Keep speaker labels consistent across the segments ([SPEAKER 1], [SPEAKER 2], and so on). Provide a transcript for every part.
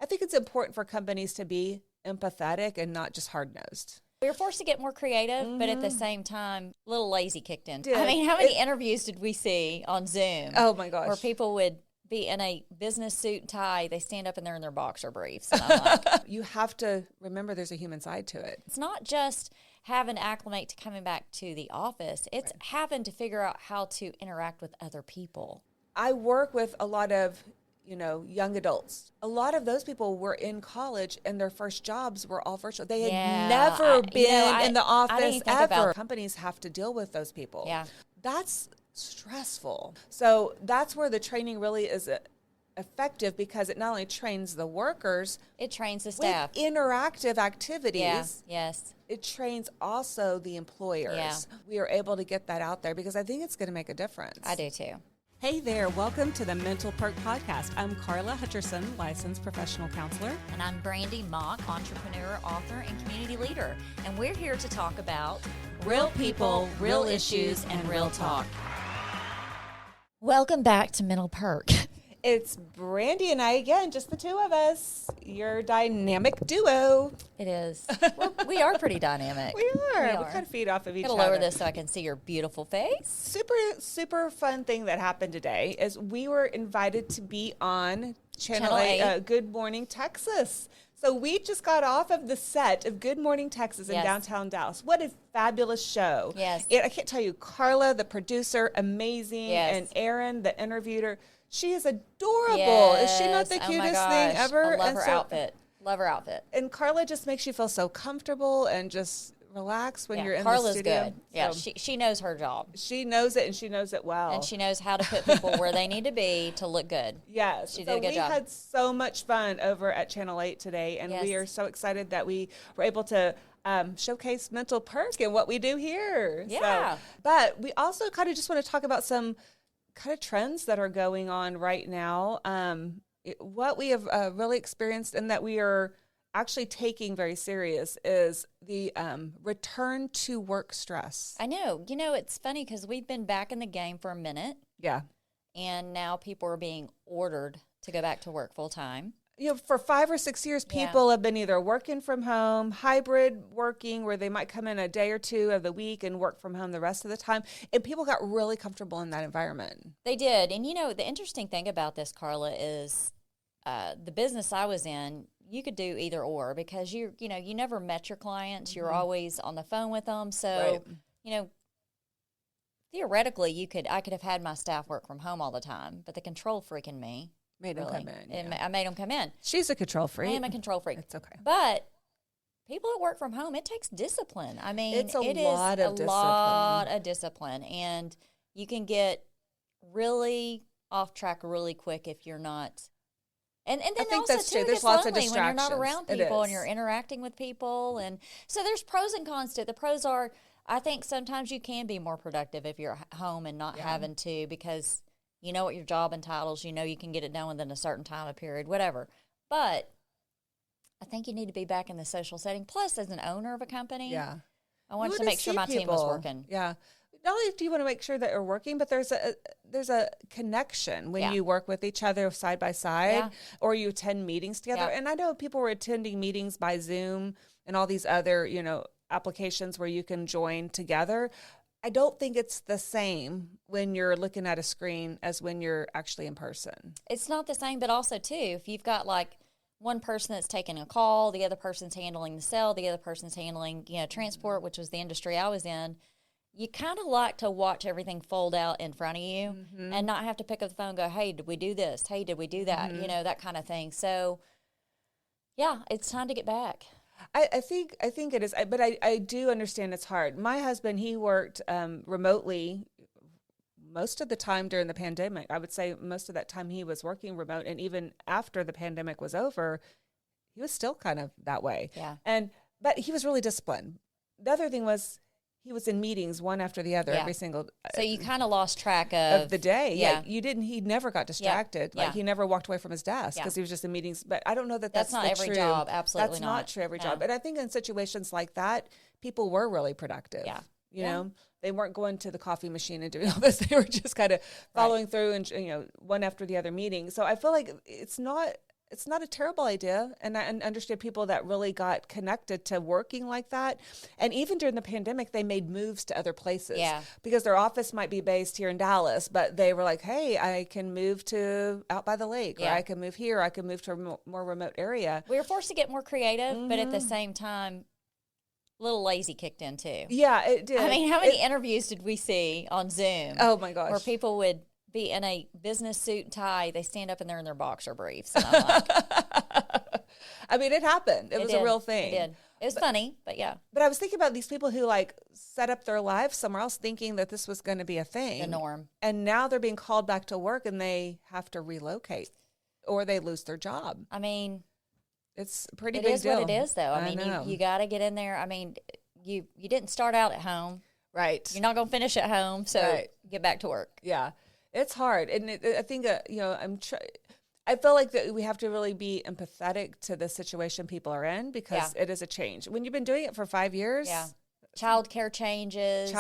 [SPEAKER 1] think it's important for companies to be empathetic and not just hard-nosed.
[SPEAKER 2] We were forced to get more creative, but at the same time, a little lazy kicked in.
[SPEAKER 1] Dude,
[SPEAKER 2] I mean, how many interviews did we see on Zoom?
[SPEAKER 1] Oh, my gosh.
[SPEAKER 2] Where people would be in a business suit and tie, they stand up and they're in their boxer briefs. And I'm like,
[SPEAKER 1] you have to remember there's a human side to it.
[SPEAKER 2] it's not just having to acclimate to coming back to the office. It's having to figure out how to interact with other people.
[SPEAKER 1] I work with a lot of, young adults. A lot of those people were in college and their first jobs were all virtual. They had never been in the office ever. Companies have to deal with those people.
[SPEAKER 2] Yeah.
[SPEAKER 1] That's stressful. So that's where the training really is effective, because it not only trains the workers,
[SPEAKER 2] it trains the staff.
[SPEAKER 1] With interactive activities.
[SPEAKER 2] Yeah. Yes.
[SPEAKER 1] It trains also the employers.
[SPEAKER 2] Yeah.
[SPEAKER 1] We are able to get that out there because I think it's going to make a difference.
[SPEAKER 2] I do too.
[SPEAKER 3] Hey there, welcome to the Mental Perk Podcast. I'm Karla Hutcherson, licensed professional counselor.
[SPEAKER 2] And I'm Brandi, entrepreneur, author, and community leader. And we're here to talk about
[SPEAKER 3] real people, real issues, and real talk.
[SPEAKER 2] Welcome back to Mental Perk.
[SPEAKER 1] It's Brandi and I again, just the two of us. Your dynamic duo.
[SPEAKER 2] It is. We are pretty dynamic.
[SPEAKER 1] We kind of feed off of each other.
[SPEAKER 2] I'm going to lower this so I can see your beautiful face.
[SPEAKER 1] Super fun thing that happened today is we were invited to be on Channel 8, Good Morning Texas. So we just got off of the set of Good Morning Texas in downtown Dallas. What a fabulous show.
[SPEAKER 2] Yes.
[SPEAKER 1] I can't tell you, Karla, the producer, amazing, and Erin, the interviewer, she is adorable.
[SPEAKER 2] Yes.
[SPEAKER 1] Is she not the cutest thing ever?
[SPEAKER 2] I love her outfit. Love her outfit.
[SPEAKER 1] And Karla just makes you feel so comfortable and just relax when you're in
[SPEAKER 2] Karla's
[SPEAKER 1] the studio.
[SPEAKER 2] Good. Yeah,
[SPEAKER 1] so
[SPEAKER 2] she knows her job.
[SPEAKER 1] She knows it, and she knows it well.
[SPEAKER 2] And she knows how to put people where they need to be to look good.
[SPEAKER 1] Yes.
[SPEAKER 2] She did a good job.
[SPEAKER 1] We had so much fun over at Channel 8 today, and we are so excited that we were able to showcase Mental Perk and what we do here.
[SPEAKER 2] Yeah.
[SPEAKER 1] But we also kind of just want to talk about some kind of trends that are going on right now. What we have really experienced and that we are actually taking very serious is the return to work stress.
[SPEAKER 2] I know. It's funny because we've been back in the game for a minute.
[SPEAKER 1] Yeah.
[SPEAKER 2] And now people are being ordered to go back to work full time.
[SPEAKER 1] For 5 or 6 years, people have been either working from home, hybrid working, where they might come in a day or two of the week and work from home the rest of the time. And people got really comfortable in that environment.
[SPEAKER 2] They did. And, the interesting thing about this, Karla, is the business I was in, you could do either or because you never met your clients. You're always on the phone with them. So, theoretically, I could have had my staff work from home all the time, but the control freak in me
[SPEAKER 1] made them come in.
[SPEAKER 2] I made them come in.
[SPEAKER 1] She's a control freak.
[SPEAKER 2] I am a control freak.
[SPEAKER 1] It's okay.
[SPEAKER 2] But people that work from home, it takes discipline. I mean, it is a lot of discipline. And you can get really off track really quick if you're not. And then also, too,
[SPEAKER 1] there's
[SPEAKER 2] it's
[SPEAKER 1] lots of
[SPEAKER 2] lonely
[SPEAKER 1] distractions
[SPEAKER 2] when you're not around people and you're interacting with people. And so there's pros and cons to it. The pros are, I think sometimes you can be more productive if you're at home and not having to, because you know what your job entitles. You know you can get it done within a certain time of period, whatever. But I think you need to be back in the social setting. Plus, as an owner of a company, I wanted to make sure my team was working.
[SPEAKER 1] Yeah. Not only do you want to make sure that you're working, but there's a connection when you work with each other side by side or you attend meetings together. And I know people were attending meetings by Zoom and all these other, applications where you can join together. I don't think it's the same when you're looking at a screen as when you're actually in person.
[SPEAKER 2] It's not the same, but also, too, if you've got, one person that's taking a call, the other person's handling the sale, the other person's handling, transport, which was the industry I was in, you kind of like to watch everything fold out in front of you and not have to pick up the phone and go, hey, did we do this? Hey, did we do that? That kind of thing. So, it's time to get back.
[SPEAKER 1] I think it is, but I do understand it's hard. My husband, he worked remotely most of the time during the pandemic. I would say most of that time he was working remote, and even after the pandemic was over, he was still kind of that way.
[SPEAKER 2] Yeah.
[SPEAKER 1] But he was really disciplined. The other thing was he was in meetings one after the other every single.
[SPEAKER 2] So you kind of lost track of
[SPEAKER 1] the day. Yeah. He never got distracted.
[SPEAKER 2] Yeah.
[SPEAKER 1] Like he never walked away from his desk because he was just in meetings. But I don't know that's
[SPEAKER 2] not every job. Absolutely
[SPEAKER 1] that's not true every job. And I think in situations like that, people were really productive.
[SPEAKER 2] Yeah.
[SPEAKER 1] You know, they weren't going to the coffee machine and doing all this. They were just kind of following through and, one after the other meeting. So I feel like it's not it's not a terrible idea. And I understand people that really got connected to working like that. And even during the pandemic, they made moves to other places because their office might be based here in Dallas, but they were like, hey, I can move to out by the lake, or I can move here. I can move to a more remote area.
[SPEAKER 2] We were forced to get more creative, but at the same time, a little lazy kicked in too.
[SPEAKER 1] Yeah, it did.
[SPEAKER 2] I mean, how many interviews did we see on Zoom?
[SPEAKER 1] Oh my gosh.
[SPEAKER 2] Where people would be in a business suit and tie, they stand up and they're in their boxer briefs. And I'm like,
[SPEAKER 1] I mean, it happened. It was a real thing.
[SPEAKER 2] It did. It was funny, but yeah.
[SPEAKER 1] But I was thinking about these people who like set up their lives somewhere else thinking that this was going to be a thing.
[SPEAKER 2] The norm.
[SPEAKER 1] And now they're being called back to work and they have to relocate or they lose their job.
[SPEAKER 2] I mean,
[SPEAKER 1] it's a pretty
[SPEAKER 2] big
[SPEAKER 1] deal.
[SPEAKER 2] It is what it is, though. I mean, you got to get in there. I mean, you didn't start out at home.
[SPEAKER 1] Right.
[SPEAKER 2] You're not going to finish at home, so get back to work.
[SPEAKER 1] Yeah. It's hard. And I think, I feel like that we have to really be empathetic to the situation people are in because it is a change. When you've been doing it for 5 years.
[SPEAKER 2] Yeah. Childcare changes.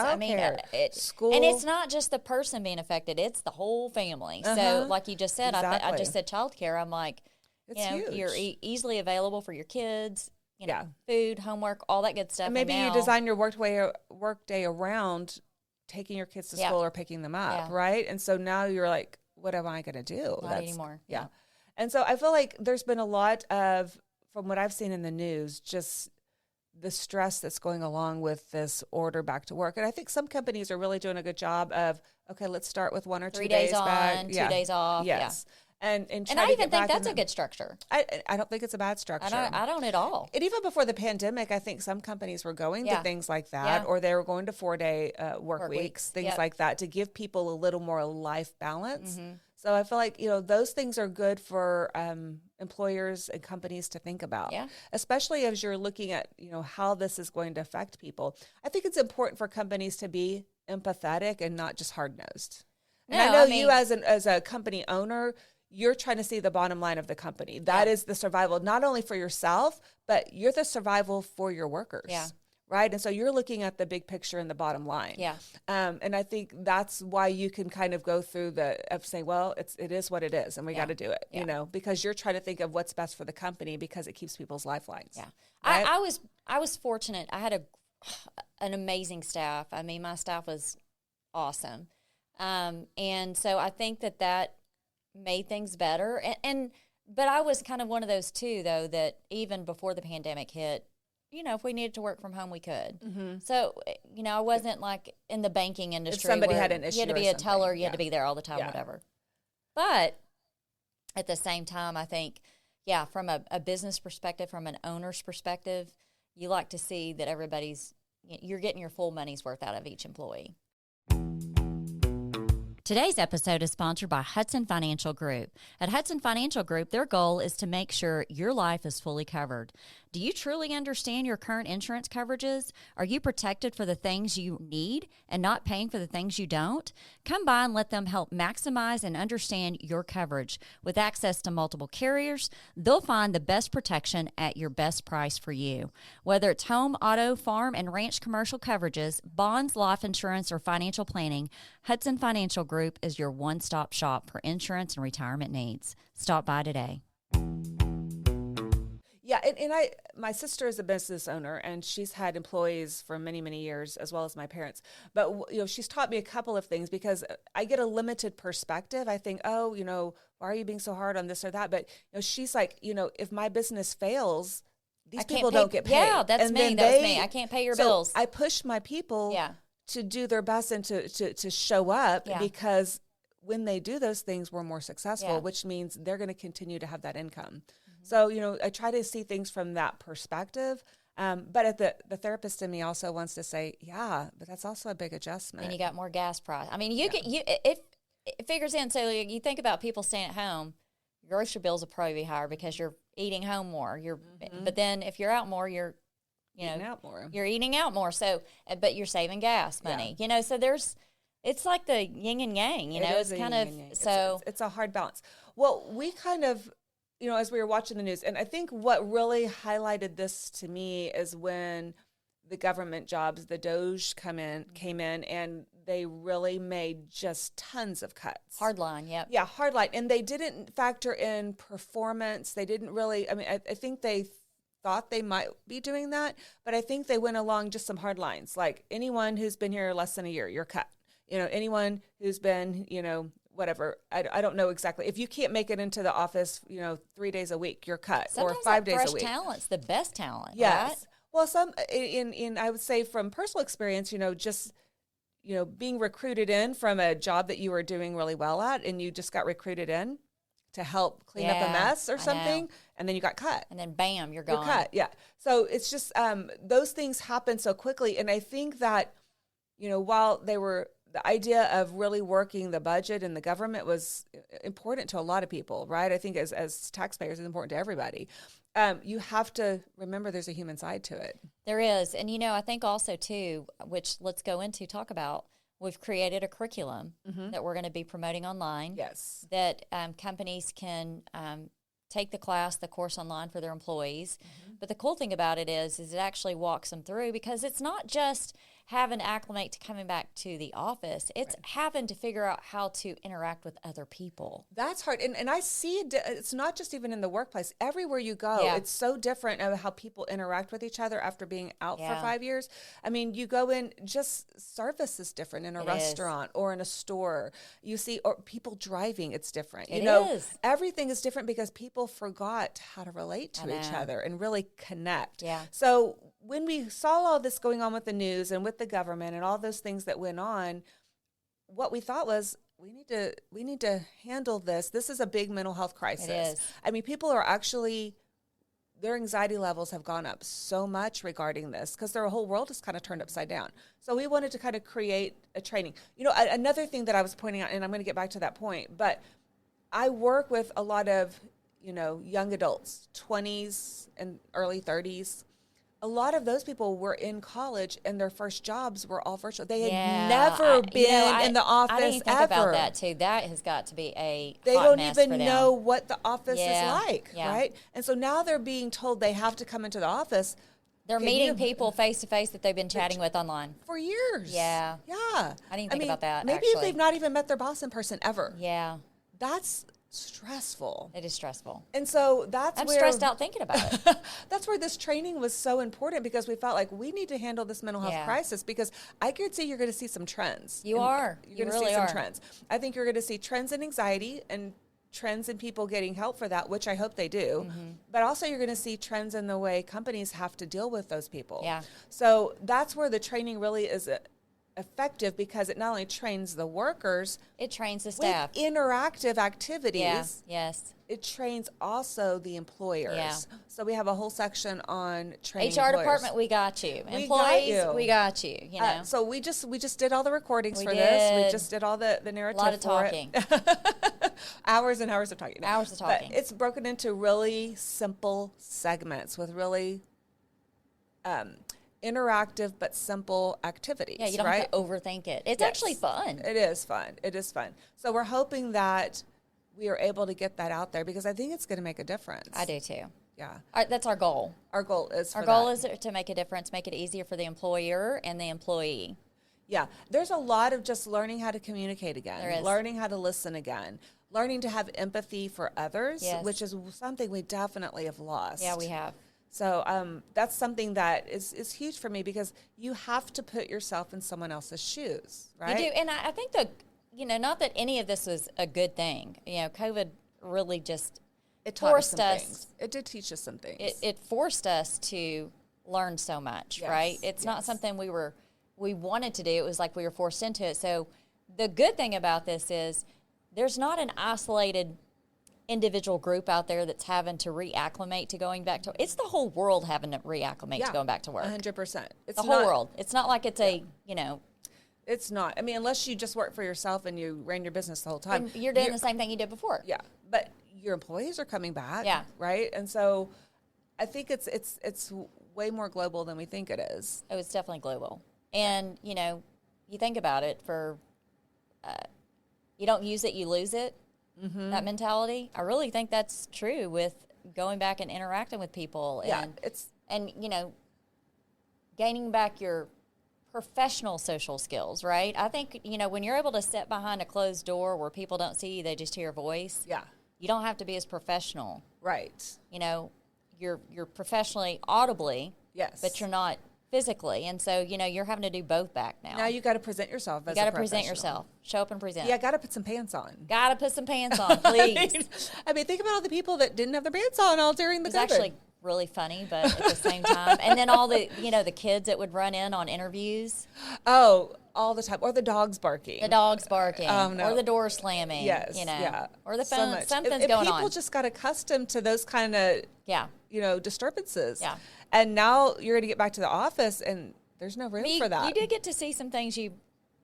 [SPEAKER 1] School.
[SPEAKER 2] And it's not just the person being affected. It's the whole family. So like you just said, I just said childcare. I'm like,
[SPEAKER 1] it's huge.
[SPEAKER 2] You're easily available for your kids. Food, homework, all that good stuff.
[SPEAKER 1] And maybe you design your work day around taking your kids to school or picking them up, right? And so now you're like, what am I going to do?
[SPEAKER 2] Not anymore.
[SPEAKER 1] Yeah. And so I feel like there's been a lot of, from what I've seen in the news, just the stress that's going along with this order back to work. And I think some companies are really doing a good job of, okay, let's start with 1 or 2 days
[SPEAKER 2] on,
[SPEAKER 1] back.
[SPEAKER 2] 2 days off.
[SPEAKER 1] Yes.
[SPEAKER 2] Yeah.
[SPEAKER 1] And
[SPEAKER 2] I even think that's a good structure.
[SPEAKER 1] I don't think it's a bad structure.
[SPEAKER 2] I don't at all.
[SPEAKER 1] And even before the pandemic, I think some companies were going to things like that, or they were going to 4-day work weeks, things like that, to give people a little more life balance. Mm-hmm. So I feel like, those things are good for employers and companies to think about, especially as you're looking at, how this is going to affect people. I think it's important for companies to be empathetic and not just hard-nosed. And I know you as a company owner, you're trying to see the bottom line of the company. That is the survival, not only for yourself, but you're the survival for your workers. Yeah. Right. And so you're looking at the big picture and the bottom line. Yeah. And I think that's why you can kind of go through of saying, well, it is what it is, and we got to do it, because you're trying to think of what's best for the company because it keeps people's lifelines. Yeah.
[SPEAKER 2] Right? I was fortunate. I had an amazing staff. I mean, my staff was awesome. And so I think that made things better. But I was kind of one of those too, though, that even before the pandemic hit, if we needed to work from home, we could. Mm-hmm. So, I wasn't like in the banking industry.
[SPEAKER 1] If somebody had an issue,
[SPEAKER 2] you had to be a teller, you had to be there all the time, whatever. But at the same time, I think, from a business perspective, from an owner's perspective, you like to see that you're getting your full money's worth out of each employee. Today's episode is sponsored by Hudson Financial Group. At Hudson Financial Group, their goal is to make sure your life is fully covered. Do you truly understand your current insurance coverages? Are you protected for the things you need and not paying for the things you don't? Come by and let them help maximize and understand your coverage. With access to multiple carriers, they'll find the best protection at your best price for you. Whether it's home, auto, farm, and ranch commercial coverages, bonds, life insurance, or financial planning, Hudson Financial Group is your one-stop shop for insurance and retirement needs. Stop by today.
[SPEAKER 1] Yeah, and my sister is a business owner, and she's had employees for many, many years, as well as my parents. But she's taught me a couple of things because I get a limited perspective. I think, why are you being so hard on this or that? But she's like, if my business fails, these people don't get paid.
[SPEAKER 2] Yeah, that's me. That's me. I can't pay your bills.
[SPEAKER 1] I push my people to do their best and to show up because when they do those things, we're more successful, which means they're going to continue to have that income. So, I try to see things from that perspective. But the therapist in me also wants to say, but that's also a big adjustment.
[SPEAKER 2] And you got more gas price. I mean, it figures in. So you think about people staying at home, your grocery bills will probably be higher because you're eating home more. But then if you're out more, you're eating out more. So, but you're saving gas money. So it's like the yin and yang. It's kind of so
[SPEAKER 1] it's a hard balance. Well, we kind of. As we were watching the news, and I think what really highlighted this to me is when the government jobs, the DOGE came in, and they really made just tons of cuts.
[SPEAKER 2] Hardline, yep.
[SPEAKER 1] Yeah, hardline. And they didn't factor in performance. They didn't really, I think they thought they might be doing that, but I think they went along just some hard lines. Like anyone who's been here less than a year, you're cut. Anyone who's been, whatever, I don't know exactly. If you can't make it into the office, 3 days a week, you're cut.
[SPEAKER 2] Sometimes
[SPEAKER 1] or 5 days a week.
[SPEAKER 2] Fresh talent's the best talent,
[SPEAKER 1] yes.
[SPEAKER 2] Right?
[SPEAKER 1] Well, some, I would say from personal experience, just, being recruited in from a job that you were doing really well at, and you just got recruited in to help clean up a mess or something, and then you got cut.
[SPEAKER 2] And then bam, you're gone.
[SPEAKER 1] You're cut, yeah. So it's just, those things happen so quickly. And I think that, while the idea of really working the budget and the government was important to a lot of people, right? I think as taxpayers, it's important to everybody. You have to remember there's a human side to it.
[SPEAKER 2] There is. And, I think also, too, which let's go into, talk about, we've created a curriculum that we're going to be promoting online.
[SPEAKER 1] Yes.
[SPEAKER 2] That companies can take the course online for their employees. But the cool thing about it is it actually walks them through, because it's not just having to acclimate to coming back to the office. It's having to figure out how to interact with other people.
[SPEAKER 1] That's hard. And I see it's not just even in the workplace. Everywhere you go, it's so different of how people interact with each other after being out for 5 years. I mean, you go in, just service is different in a restaurant or in a store. You see, or people driving, it's different.
[SPEAKER 2] It is.
[SPEAKER 1] Everything is different because people forgot how to relate to each other and really connect.
[SPEAKER 2] Yeah.
[SPEAKER 1] So when we saw all this going on with the news and with the government and all those things that went on, what we thought was we need to handle this. This is a big mental health crisis.
[SPEAKER 2] It is.
[SPEAKER 1] I mean, people are actually, their anxiety levels have gone up so much regarding this because their whole world is kind of turned upside down. So we wanted to kind of create a training. Another thing that I was pointing out, and I'm going to get back to that point, but I work with a lot of, young adults, 20s and early 30s. A lot of those people were in college and their first jobs were all virtual. They had never been in the office ever.
[SPEAKER 2] I didn't think about that too. That has got to be
[SPEAKER 1] They
[SPEAKER 2] hot
[SPEAKER 1] don't
[SPEAKER 2] mess
[SPEAKER 1] even
[SPEAKER 2] for them.
[SPEAKER 1] know what the office is like, right? And so now they're being told they have to come into the office.
[SPEAKER 2] They're meeting people face to face that they've been chatting with online
[SPEAKER 1] for years.
[SPEAKER 2] Yeah.
[SPEAKER 1] Yeah.
[SPEAKER 2] I didn't think about that.
[SPEAKER 1] Maybe
[SPEAKER 2] actually.
[SPEAKER 1] they've not even met their boss in person ever.
[SPEAKER 2] Yeah.
[SPEAKER 1] That's stressful.
[SPEAKER 2] It is stressful.
[SPEAKER 1] And so I'm
[SPEAKER 2] stressed out thinking about it.
[SPEAKER 1] That's where this training was so important, because we felt like we need to handle this mental health crisis, because I could see you're going to see some trends.
[SPEAKER 2] You're
[SPEAKER 1] going to see some trends. I think you're going to see trends in anxiety and trends in people getting help for that, which I hope they do. But also you're going to see trends in the way companies have to deal with those people.
[SPEAKER 2] Yeah.
[SPEAKER 1] So that's where the training really is effective, because it not only trains the workers,
[SPEAKER 2] it trains the staff.
[SPEAKER 1] With interactive activities.
[SPEAKER 2] Yes.
[SPEAKER 1] It trains also the employers.
[SPEAKER 2] Yeah.
[SPEAKER 1] So we have a whole section on training
[SPEAKER 2] HR
[SPEAKER 1] employers.
[SPEAKER 2] department, we got you. Employees, we got you.
[SPEAKER 1] So we just did all the recordings for this. We just did all the narrative.
[SPEAKER 2] A lot of talking.
[SPEAKER 1] Hours and hours of talking.
[SPEAKER 2] Hours of talking.
[SPEAKER 1] But it's broken into really simple segments with really interactive but simple activities.
[SPEAKER 2] Yeah, you don't have to overthink it. It's actually fun.
[SPEAKER 1] It is fun. It is fun. So we're hoping that we are able to get that out there, because I think it's going to make a difference.
[SPEAKER 2] I do too.
[SPEAKER 1] Yeah.
[SPEAKER 2] That's our goal.
[SPEAKER 1] Our goal is
[SPEAKER 2] to make a difference, make it easier for the employer and the employee.
[SPEAKER 1] Yeah. There's a lot of just learning how to communicate again.
[SPEAKER 2] There is.
[SPEAKER 1] Learning how to listen again. Learning to have empathy for others, which is something we definitely have lost.
[SPEAKER 2] Yeah, we have.
[SPEAKER 1] So that's something that is huge for me, because you have to put yourself in someone else's shoes, right?
[SPEAKER 2] You do. And I think not that any of this was a good thing. COVID really just forced us.
[SPEAKER 1] Things. It did teach us some things.
[SPEAKER 2] It forced us to learn so much, right? It's not something we wanted to do. It was like we were forced into it. So the good thing about this is there's not an isolated individual group out there that's having to reacclimate to going back to. It's the whole world having to reacclimate to going back to work.
[SPEAKER 1] 100%. It's
[SPEAKER 2] the whole world. It's not like it's
[SPEAKER 1] It's not. I mean, unless you just work for yourself and you ran your business the whole time.
[SPEAKER 2] And you're doing the same thing you did before.
[SPEAKER 1] Yeah, but your employees are coming back.
[SPEAKER 2] Yeah.
[SPEAKER 1] Right. And so, I think it's way more global than we think it is.
[SPEAKER 2] Oh, it's definitely global. And you think about it. You don't use it, you lose it. Mm-hmm. That mentality. I really think that's true with going back and interacting with people.
[SPEAKER 1] Yeah,
[SPEAKER 2] and gaining back your professional social skills, right? I think, when you're able to sit behind a closed door where people don't see you, they just hear your voice.
[SPEAKER 1] Yeah.
[SPEAKER 2] You don't have to be as professional.
[SPEAKER 1] Right.
[SPEAKER 2] You're professionally audibly.
[SPEAKER 1] Yes.
[SPEAKER 2] But you're not physically. And so, you're having to do both back now.
[SPEAKER 1] Now you got to present yourself as a
[SPEAKER 2] You got to
[SPEAKER 1] professional.
[SPEAKER 2] present yourself. Show up and present.
[SPEAKER 1] Yeah, got to put some pants on.
[SPEAKER 2] Got to put some pants on, please.
[SPEAKER 1] I mean, think about all the people that didn't have their pants on all during the COVID.
[SPEAKER 2] It's actually really funny, but at the same time. And then all the, the kids that would run in on interviews.
[SPEAKER 1] Oh, all the time. Or the dogs barking.
[SPEAKER 2] The dogs barking.
[SPEAKER 1] No.
[SPEAKER 2] Or the door slamming.
[SPEAKER 1] Yes. Yeah.
[SPEAKER 2] Or the
[SPEAKER 1] So
[SPEAKER 2] phone.
[SPEAKER 1] much.
[SPEAKER 2] Something's going on.
[SPEAKER 1] People just got accustomed to those kind of,
[SPEAKER 2] yeah.
[SPEAKER 1] Disturbances.
[SPEAKER 2] Yeah.
[SPEAKER 1] And now you're going to get back to the office and there's no room for that.
[SPEAKER 2] You did get to see some things you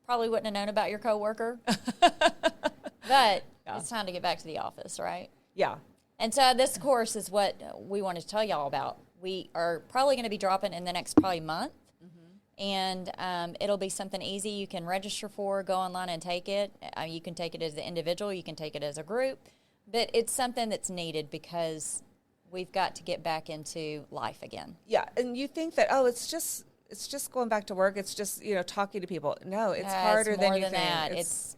[SPEAKER 2] probably wouldn't have known about your coworker. But it's time to get back to the office, right?
[SPEAKER 1] Yeah.
[SPEAKER 2] And so this course is what we wanted to tell y'all about. We are probably going to be dropping in the next probably month. And it'll be something easy you can register for, go online and take it. You can take it as an individual. You can take it as a group. But it's something that's needed because we've got to get back into life again.
[SPEAKER 1] Yeah. And you think that, it's just going back to work. It's just, talking to people. No, it's harder
[SPEAKER 2] it's more
[SPEAKER 1] than you think.
[SPEAKER 2] that. It's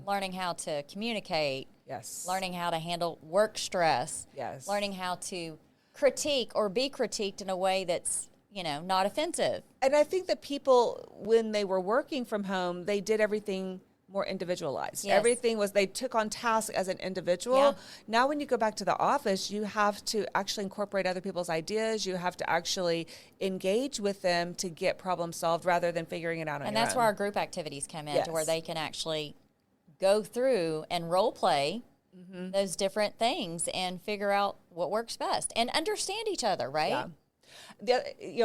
[SPEAKER 2] learning how to communicate.
[SPEAKER 1] Yes.
[SPEAKER 2] Learning how to handle work stress.
[SPEAKER 1] Yes.
[SPEAKER 2] Learning how to critique or be critiqued in a way that's, not offensive.
[SPEAKER 1] And I think that people, when they were working from home, they did everything more individualized.
[SPEAKER 2] Yes.
[SPEAKER 1] Everything was, they took on tasks as an individual.
[SPEAKER 2] Yeah.
[SPEAKER 1] Now, when you go back to the office, you have to actually incorporate other people's ideas. You have to actually engage with them to get problem solved rather than figuring it out on your own.
[SPEAKER 2] And that's where our group activities come in,
[SPEAKER 1] Yes.
[SPEAKER 2] to where they can actually go through and role play those different things and figure out what works best and understand each other, right?
[SPEAKER 1] Yeah.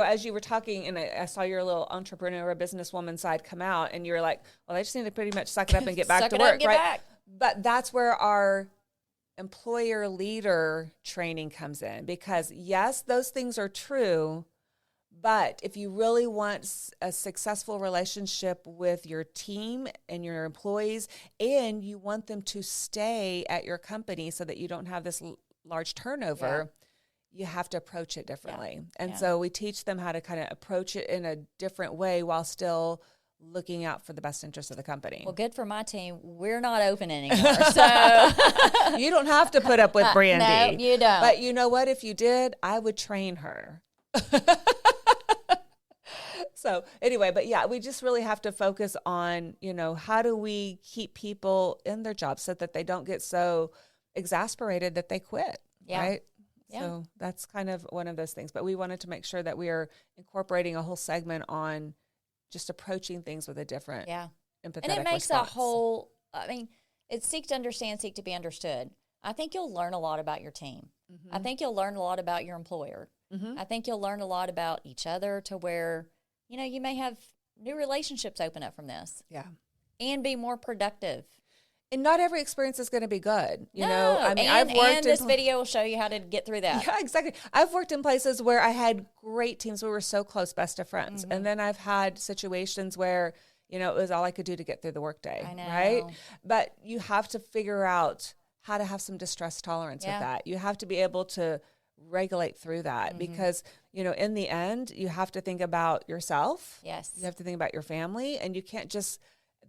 [SPEAKER 1] As you were talking, and I saw your little entrepreneur, businesswoman side come out, and you're like, well, I just need to pretty much suck it up and get back to work, right?
[SPEAKER 2] Back.
[SPEAKER 1] But that's where our employer leader training comes in, because yes, those things are true. But if you really want a successful relationship with your team and your employees, and you want them to stay at your company so that you don't have this large turnover, you have to approach it differently. And so we teach them how to kind of approach it in a different way while still looking out for the best interest of the company.
[SPEAKER 2] Well, good for my team. We're not open anymore. So
[SPEAKER 1] you don't have to put up with Brandi.
[SPEAKER 2] No, you don't.
[SPEAKER 1] But you know what? If you did, I would train her. So anyway, but yeah, we just really have to focus on, how do we keep people in their jobs so that they don't get so exasperated that they quit, right? Yeah. So that's kind of one of those things. But we wanted to make sure that we are incorporating a whole segment on just approaching things with a different empathetic response.
[SPEAKER 2] And it makes it's seek to understand, seek to be understood. I think you'll learn a lot about your team. I think you'll learn a lot about your employer. I think you'll learn a lot about each other, to where, you may have new relationships open up from this.
[SPEAKER 1] Yeah.
[SPEAKER 2] And be more productive.
[SPEAKER 1] And not every experience is going to be good.
[SPEAKER 2] I've worked this video will show you how to get through that.
[SPEAKER 1] Yeah, exactly. I've worked in places where I had great teams. We were so close, best of friends. And then I've had situations where, it was all I could do to get through the workday.
[SPEAKER 2] I know.
[SPEAKER 1] Right? But you have to figure out how to have some distress tolerance with that. You have to be able to regulate through that because, in the end, you have to think about yourself.
[SPEAKER 2] Yes.
[SPEAKER 1] You have to think about your family, and you can't just,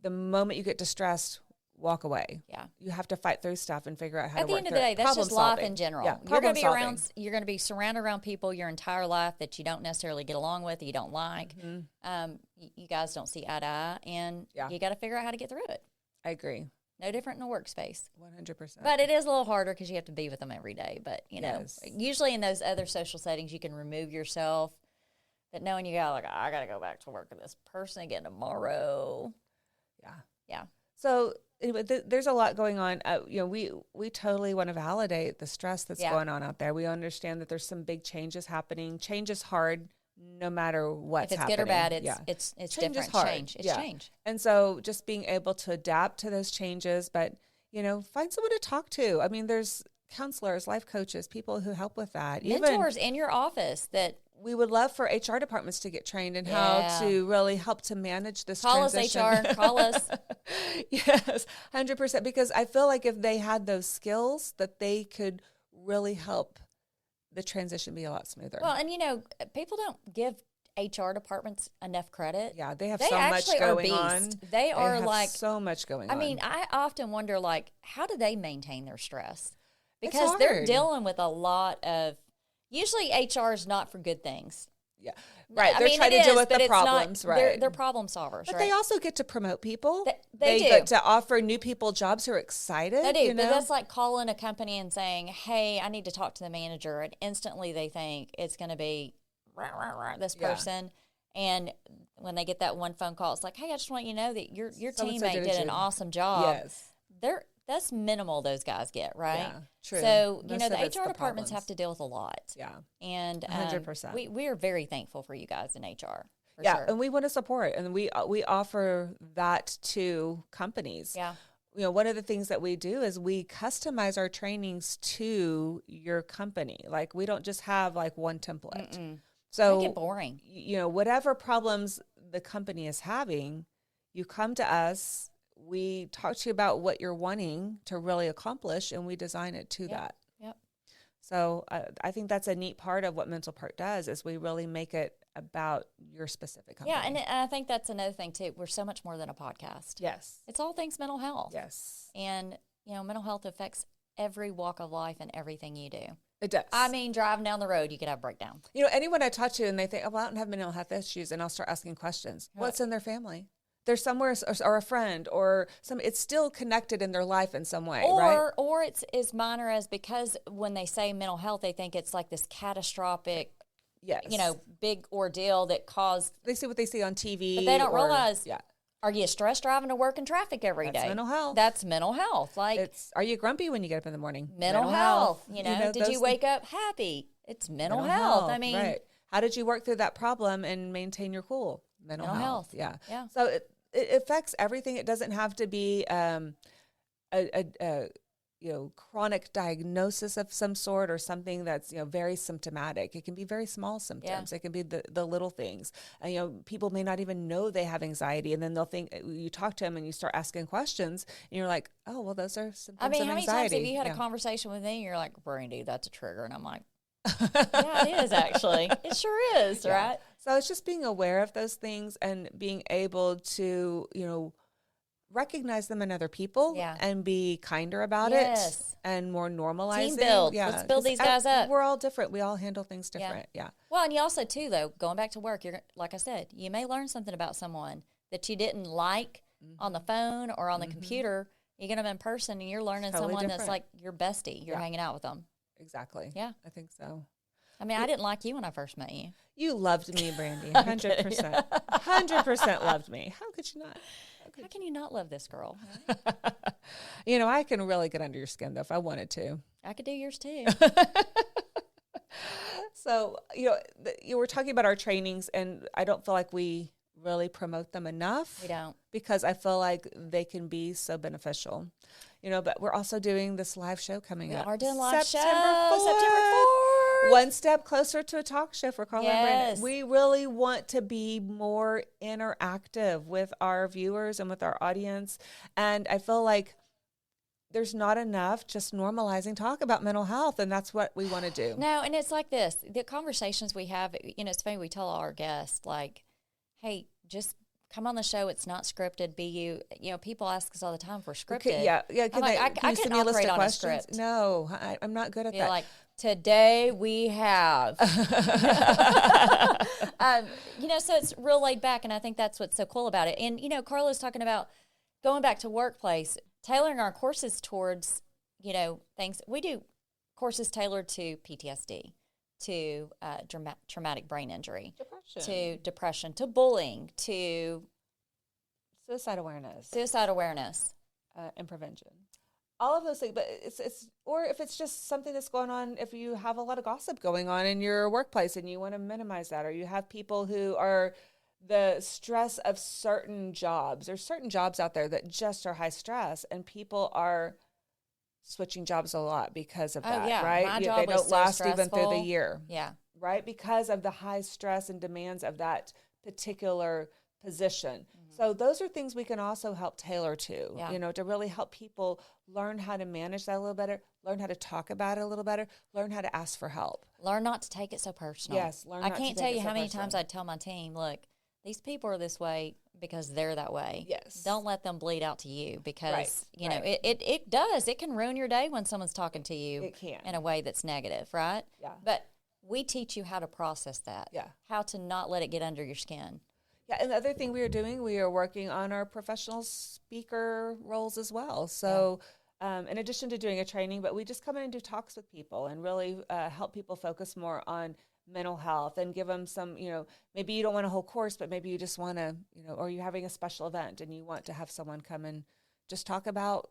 [SPEAKER 1] the moment you get distressed, walk away.
[SPEAKER 2] Yeah.
[SPEAKER 1] You have to fight through stuff and figure out how to work through it.
[SPEAKER 2] At the end of the day, that's just life in general.
[SPEAKER 1] Yeah,
[SPEAKER 2] you're going to be surrounded around people your entire life that you don't necessarily get along with, you don't like. You guys don't see eye to eye, and you got to figure out how to get through it.
[SPEAKER 1] I agree.
[SPEAKER 2] No different in a workspace.
[SPEAKER 1] 100%.
[SPEAKER 2] But it is a little harder because you have to be with them every day. But, usually in those other social settings, you can remove yourself. But knowing I got to go back to work with this person again tomorrow. Yeah.
[SPEAKER 1] So anyway, there's a lot going on. We totally want to validate the stress that's going on out there. We understand that there's some big changes happening. Change is hard, no matter what's happening.
[SPEAKER 2] If it's good or bad, it's
[SPEAKER 1] change
[SPEAKER 2] different.
[SPEAKER 1] Is hard.
[SPEAKER 2] Change. It's change.
[SPEAKER 1] And so just being able to adapt to those changes, but, find someone to talk to. I mean, there's counselors, life coaches, people who help with that.
[SPEAKER 2] Mentors in your office that...
[SPEAKER 1] We would love for HR departments to get trained in how to really help to manage this transition.
[SPEAKER 2] Call us, HR. Call us.
[SPEAKER 1] Yes, 100%. Because I feel like if they had those skills, that they could really help the transition be a lot smoother.
[SPEAKER 2] Well, and people don't give HR departments enough credit.
[SPEAKER 1] Yeah, they have so much going on.
[SPEAKER 2] They are like
[SPEAKER 1] so much going on.
[SPEAKER 2] I mean, I often wonder, like, how do they maintain their stress? Because they're dealing with a lot of. Usually, HR is not for good things.
[SPEAKER 1] Yeah, right. They're trying to deal with the problems, right?
[SPEAKER 2] They're problem solvers,
[SPEAKER 1] but
[SPEAKER 2] right?
[SPEAKER 1] they also get to promote people.
[SPEAKER 2] They do.
[SPEAKER 1] Get to offer new people jobs who are excited.
[SPEAKER 2] They do, but that's like calling a company and saying, "Hey, I need to talk to the manager," and instantly they think it's going to be this person. And when they get that one phone call, it's like, "Hey, I just want you to know that your teammate did an awesome job."
[SPEAKER 1] Yes,
[SPEAKER 2] that's minimal. Those guys get right. Yeah,
[SPEAKER 1] true.
[SPEAKER 2] So the HR departments have to deal with a lot.
[SPEAKER 1] Yeah,
[SPEAKER 2] and
[SPEAKER 1] 100%.
[SPEAKER 2] We are very thankful for you guys in HR.
[SPEAKER 1] Sure. And we want to support, and we offer that to companies.
[SPEAKER 2] Yeah.
[SPEAKER 1] One of the things that we do is we customize our trainings to your company. Like, we don't just have like one template. So
[SPEAKER 2] make it boring.
[SPEAKER 1] Whatever problems the company is having, you come to us. We talk to you about what you're wanting to really accomplish, and we design it to that.
[SPEAKER 2] Yep.
[SPEAKER 1] So I think that's a neat part of what Mental Perk does is we really make it about your specific company.
[SPEAKER 2] Yeah, and I think that's another thing, too. We're so much more than a podcast.
[SPEAKER 1] Yes.
[SPEAKER 2] It's all things mental health.
[SPEAKER 1] Yes.
[SPEAKER 2] And, mental health affects every walk of life and everything you do.
[SPEAKER 1] It does.
[SPEAKER 2] I mean, driving down the road, you could have a breakdown.
[SPEAKER 1] Anyone I talk to and they think, I don't have mental health issues, and I'll start asking questions. Right. What's in their family? They're somewhere, or a friend, or it's still connected in their life in some way, right?
[SPEAKER 2] Or it's as minor as, because when they say mental health, they think it's like this catastrophic, big ordeal that caused.
[SPEAKER 1] They see what they see on TV.
[SPEAKER 2] But they don't realize, are you stressed driving to work in traffic every day?
[SPEAKER 1] That's mental health.
[SPEAKER 2] That's mental health. Like,
[SPEAKER 1] are you grumpy when you get up in the morning?
[SPEAKER 2] Mental health. Did you wake up happy? It's mental health. I mean.
[SPEAKER 1] Right. How did you work through that problem and maintain your cool? Mental health. Yeah. So it affects everything. It doesn't have to be chronic diagnosis of some sort or something that's very symptomatic. It can be very small symptoms. It can be the little things. People may not even know they have anxiety, and then they'll think, you talk to them and you start asking questions, and you're like, oh, well, those are symptoms of anxiety.
[SPEAKER 2] How many times have you had a conversation with me and you're like, Brandi, that's a trigger, and I'm like, yeah, it is actually. It sure is, right?
[SPEAKER 1] So it's just being aware of those things and being able to, recognize them in other people and be kinder about it and more normalizing.
[SPEAKER 2] Team build. Yeah. Let's build these guys up.
[SPEAKER 1] We're all different. We all handle things different. Yeah.
[SPEAKER 2] Well, and you also, too, though, going back to work, you're like I said, you may learn something about someone that you didn't like on the phone or on the computer. You get them in person and you're learning someone that's like your bestie. You're hanging out with them.
[SPEAKER 1] Exactly.
[SPEAKER 2] Yeah.
[SPEAKER 1] I think so.
[SPEAKER 2] I mean, I didn't like you when I first met you.
[SPEAKER 1] You loved me, Brandi. 100%. 100% loved me. How could you not?
[SPEAKER 2] How can you not love this girl?
[SPEAKER 1] I can really get under your skin, though, if I wanted to.
[SPEAKER 2] I could do yours, too.
[SPEAKER 1] So, you were talking about our trainings, and I don't feel like we really promote them enough.
[SPEAKER 2] We don't.
[SPEAKER 1] Because I feel like they can be so beneficial. But we're also doing this live show coming up.
[SPEAKER 2] We are doing live
[SPEAKER 1] September 4th. One step closer to a talk show for Karla and Brandi. We really want to be more interactive with our viewers and with our audience. And I feel like there's not enough just normalizing talk about mental health, and that's what we want to do.
[SPEAKER 2] No, and it's like this. The conversations we have, it's funny, we tell all our guests, like, hey, just come on the show. It's not scripted. People ask us all the time if we're scripted.
[SPEAKER 1] Okay, yeah.
[SPEAKER 2] Can you send me a list of questions?
[SPEAKER 1] No, I'm not good at that.
[SPEAKER 2] Like, today we have. So it's real laid back, and I think that's what's so cool about it. And, Karla's talking about going back to workplace, tailoring our courses towards, things. We do courses tailored to PTSD, to traumatic brain injury, to depression, to bullying, to
[SPEAKER 1] suicide awareness,
[SPEAKER 2] and
[SPEAKER 1] prevention. All of those things, but it's or if it's just something that's going on, if you have a lot of gossip going on in your workplace and you want to minimize that, or you have people who are the stress of certain jobs. There's certain jobs out there that just are high stress, and people are switching jobs a lot because of that, right? They don't last even through the year.
[SPEAKER 2] Yeah.
[SPEAKER 1] Right? Because of the high stress and demands of that particular position. So those are things we can also help tailor to, to really help people learn how to manage that a little better, learn how to talk about it a little better, learn how to ask for help.
[SPEAKER 2] Learn not to take it so personal.
[SPEAKER 1] Yes,
[SPEAKER 2] I can't tell you how many times I'd tell my team, look, these people are this way because they're that way.
[SPEAKER 1] Yes.
[SPEAKER 2] Don't let them bleed out to you because, you know, it does. It can ruin your day when someone's talking to you in a way that's negative, right?
[SPEAKER 1] Yeah.
[SPEAKER 2] But we teach you how to process that.
[SPEAKER 1] Yeah.
[SPEAKER 2] How to not let it get under your skin.
[SPEAKER 1] Yeah, and the other thing we are doing, we are working on our professional speaker roles as well. So in addition to doing a training, but we just come in and do talks with people and really help people focus more on mental health and give them some, maybe you don't want a whole course, but maybe you just want to, or you're having a special event and you want to have someone come and just talk about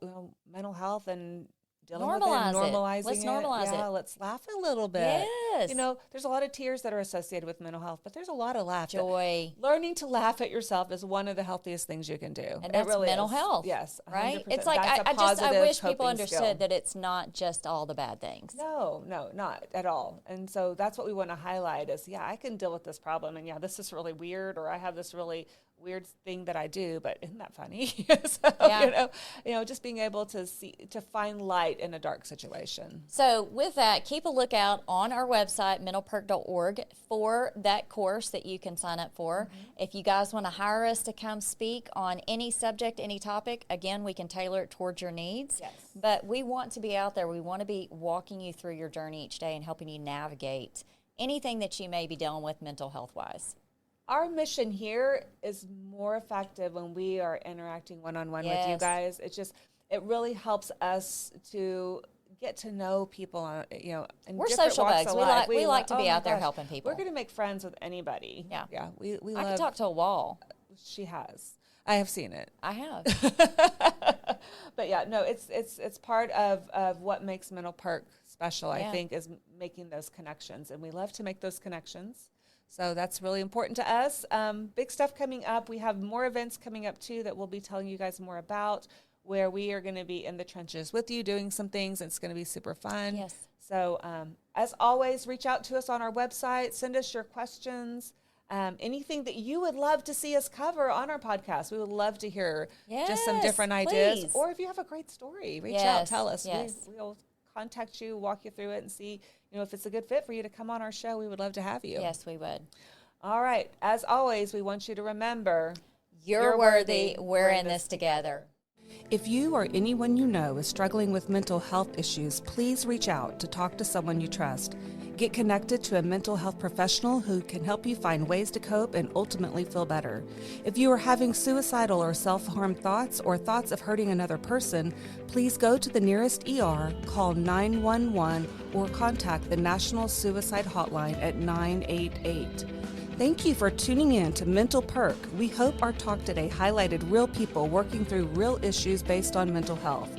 [SPEAKER 1] mental health and dealing with it, normalizing it.
[SPEAKER 2] Let's normalize it.
[SPEAKER 1] Yeah, let's laugh a little bit.
[SPEAKER 2] Yes.
[SPEAKER 1] There's a lot of tears that are associated with mental health, but there's a lot of laughter.
[SPEAKER 2] Joy.
[SPEAKER 1] Learning to laugh at yourself is one of the healthiest things you can do.
[SPEAKER 2] And that's
[SPEAKER 1] really
[SPEAKER 2] mental
[SPEAKER 1] is.
[SPEAKER 2] health.
[SPEAKER 1] Yes. 100%.
[SPEAKER 2] Right? It's like, I wish people understood that it's not just all the bad things.
[SPEAKER 1] No, not at all. And so that's what we want to highlight is, I can deal with this problem. And this is really weird, or I have this really weird thing that I do, but isn't that funny? So, just being able to find light in a dark situation.
[SPEAKER 2] So with that, keep a lookout on our website, mentalperk.org, for that course that you can sign up for. If you guys want to hire us to come speak on any subject, any topic, again, we can tailor it towards your needs.
[SPEAKER 1] Yes.
[SPEAKER 2] But we want to be out there. We want to be walking you through your journey each day and helping you navigate anything that you may be dealing with mental health-wise.
[SPEAKER 1] Our mission here is more effective when we are interacting one-on-one with you guys. It really helps us to get to know people, in
[SPEAKER 2] we're
[SPEAKER 1] different
[SPEAKER 2] social
[SPEAKER 1] walks
[SPEAKER 2] bugs.
[SPEAKER 1] of life.
[SPEAKER 2] We like to be out there helping people.
[SPEAKER 1] We're going to make friends with anybody.
[SPEAKER 2] Yeah.
[SPEAKER 1] Yeah. We
[SPEAKER 2] I can talk to a wall.
[SPEAKER 1] She has. I have seen it.
[SPEAKER 2] I have.
[SPEAKER 1] But it's part of what makes Mental Perk special, I think, is making those connections. And we love to make those connections. So that's really important to us. Big stuff coming up. We have more events coming up, too, that we'll be telling you guys more about, where we are going to be in the trenches with you doing some things. It's going to be super fun.
[SPEAKER 2] Yes.
[SPEAKER 1] So as always, reach out to us on our website. Send us your questions. Anything that you would love to see us cover on our podcast. We would love to hear just some different ideas.
[SPEAKER 2] Please.
[SPEAKER 1] Or if you have a great story, reach out, tell us.
[SPEAKER 2] Yes.
[SPEAKER 1] We'll contact you, walk you through it, and see if it's a good fit for you to come on our show. We would love to have you.
[SPEAKER 2] Yes, we would.
[SPEAKER 1] All right. As always, we want you to remember,
[SPEAKER 2] you're worthy. We're in this together.
[SPEAKER 3] If you or anyone you know is struggling with mental health issues, please reach out to talk to someone you trust. Get connected to a mental health professional who can help you find ways to cope and ultimately feel better. If you are having suicidal or self-harm thoughts or thoughts of hurting another person, please go to the nearest ER, call 911, or contact the National Suicide Hotline at 988. Thank you for tuning in to Mental Perk. We hope our talk today highlighted real people working through real issues based on mental health.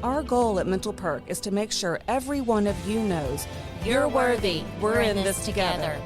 [SPEAKER 3] Our goal at Mental Perk is to make sure every one of you knows you're worthy. We're in this together.